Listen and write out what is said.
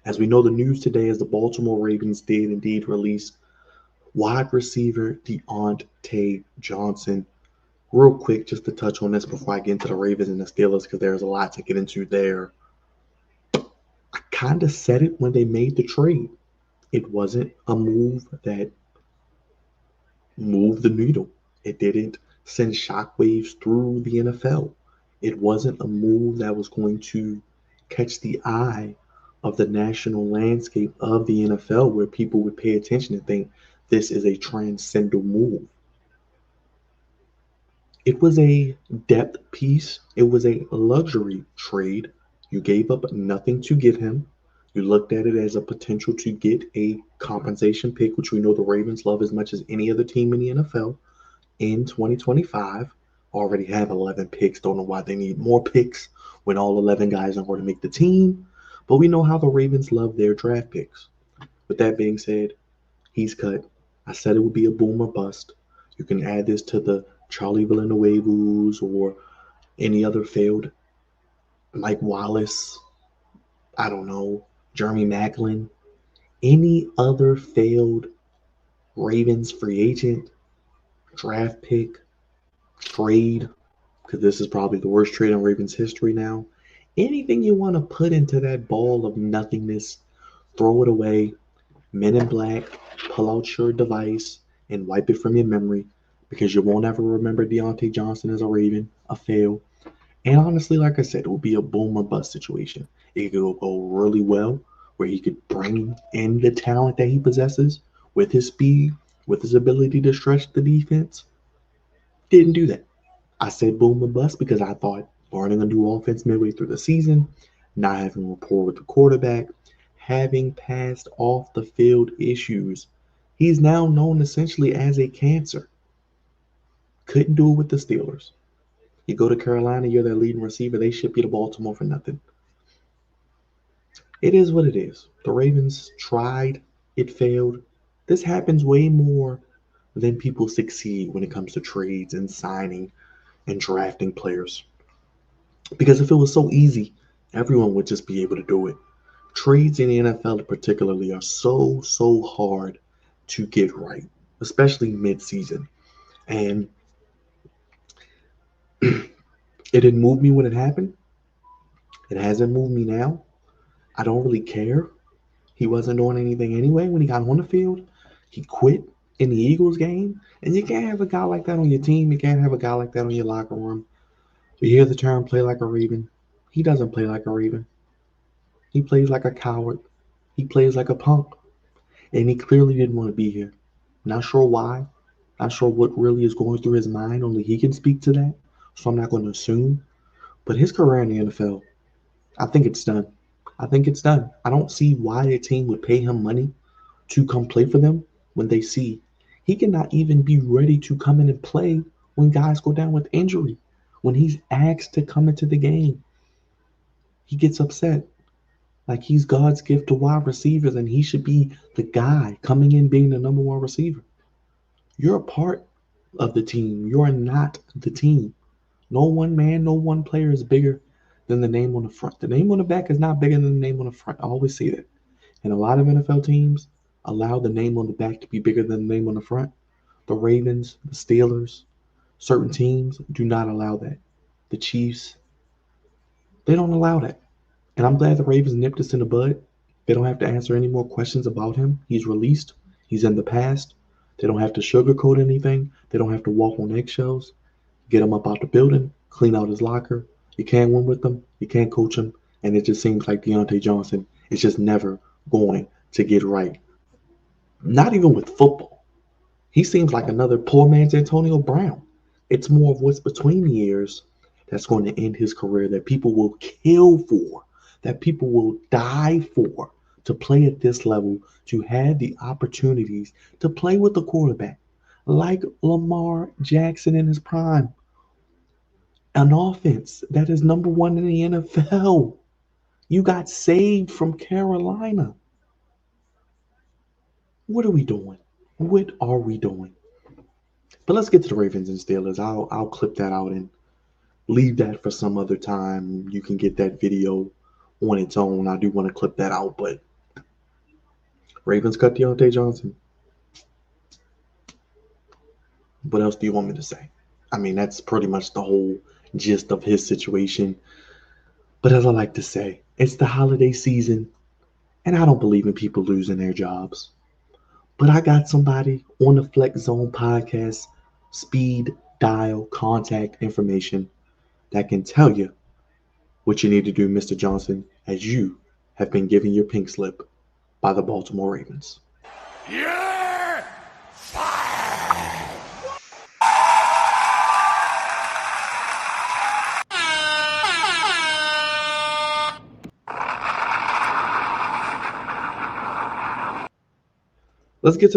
As we know, the news today is the Baltimore Ravens did indeed release wide receiver Diontae Johnson. Real quick, just to touch on this before I get into the Ravens and the Steelers, because there's a lot to get into there. I kind of said it when they made the trade. It wasn't a move that moved the needle. It didn't send shockwaves through the NFL. It wasn't a move that was going to catch the eye of the national landscape of the NFL where people would pay attention and think this is a transcendental move. It was a depth piece. It was a luxury trade. You gave up nothing to get him. You looked at it as a potential to get a compensation pick, which we know the Ravens love as much as any other team in the NFL in 2025. Already have 11 picks. Don't know why they need more picks when all 11 guys are going to make the team. But we know how the Ravens love their draft picks. With that being said, he's cut. I said it would be a boom or bust. You can add this to the Charlie Villanueva's or any other failed Mike Wallace, I don't know, Jeremy Maclin, any other failed Ravens free agent, draft pick, trade, because this is probably the worst trade in Ravens history now. Anything you want to put into that ball of nothingness, throw it away. Men in Black, pull out your device and wipe it from your memory because you won't ever remember Diontae Johnson as a Raven, a fail. And honestly, like I said, it will be a boom or bust situation. It could go really well where he could bring in the talent that he possesses with his speed, with his ability to stretch the defense. Didn't do that. I said boom or bust because I thought learning a new offense midway through the season, not having rapport with the quarterback, having passed off the field issues. He's now known essentially as a cancer. Couldn't do it with the Steelers. You go to Carolina, you're their leading receiver. They ship you to Baltimore for nothing. It is what it is. The Ravens tried, it failed. This happens way more than people succeed when it comes to trades and signing and drafting players. Because if it was so easy, everyone would just be able to do it. Trades in the NFL particularly are so hard to get right, especially mid-season. And it didn't move me when it happened. It hasn't moved me now. I don't really care. He wasn't doing anything anyway when he got on the field. He quit in the Eagles game. And you can't have a guy like that on your team. You can't have a guy like that on your locker room. You hear the term play like a Raven. He doesn't play like a Raven. He plays like a coward. He plays like a punk. And he clearly didn't want to be here. Not sure why. Not sure what really is going through his mind. Only he can speak to that. So I'm not going to assume. But his career in the NFL, I think it's done. I think it's done. I don't see why a team would pay him money to come play for them when they see he cannot even be ready to come in and play when guys go down with injury. When he's asked to come into the game, he gets upset. Like he's God's gift to wide receivers and he should be the guy coming in being the number one receiver. You're a part of the team. You're not the team. No one man, no one player is bigger than the name on the front. The name on the back is not bigger than the name on the front. I always say that. And a lot of NFL teams allow the name on the back to be bigger than the name on the front. The Ravens, the Steelers, certain teams do not allow that. The Chiefs, they don't allow that. And I'm glad the Ravens nipped this in the bud. They don't have to answer any more questions about him. He's released. He's in the past. They don't have to sugarcoat anything. They don't have to walk on eggshells. Get him up out the building, clean out his locker. You can't win with them. You can't coach him. And it just seems like Diontae Johnson is just never going to get right. Not even with football. He seems like another poor man's Antonio Brown. It's more of what's between the ears that's going to end his career, that people will kill for, that people will die for, to play at this level, to have the opportunities to play with the quarterback like Lamar Jackson in his prime. An offense that is number one in the NFL. You got saved from Carolina. What are we doing? What are we doing? But let's get to the Ravens and Steelers. I'll clip that out and leave that for some other time. You can get that video on its own. I do want to clip that out, but Ravens cut Diontae Johnson. What else do you want me to say? I mean, that's pretty much the whole gist of his situation. But as I like to say, it's the holiday season, and I don't believe in people losing their jobs. But I got somebody on the Flex Zone podcast speed dial contact information that can tell you what you need to do, Mr. Johnson, as you have been given your pink slip by the Baltimore Ravens. You're fired! Let's get to the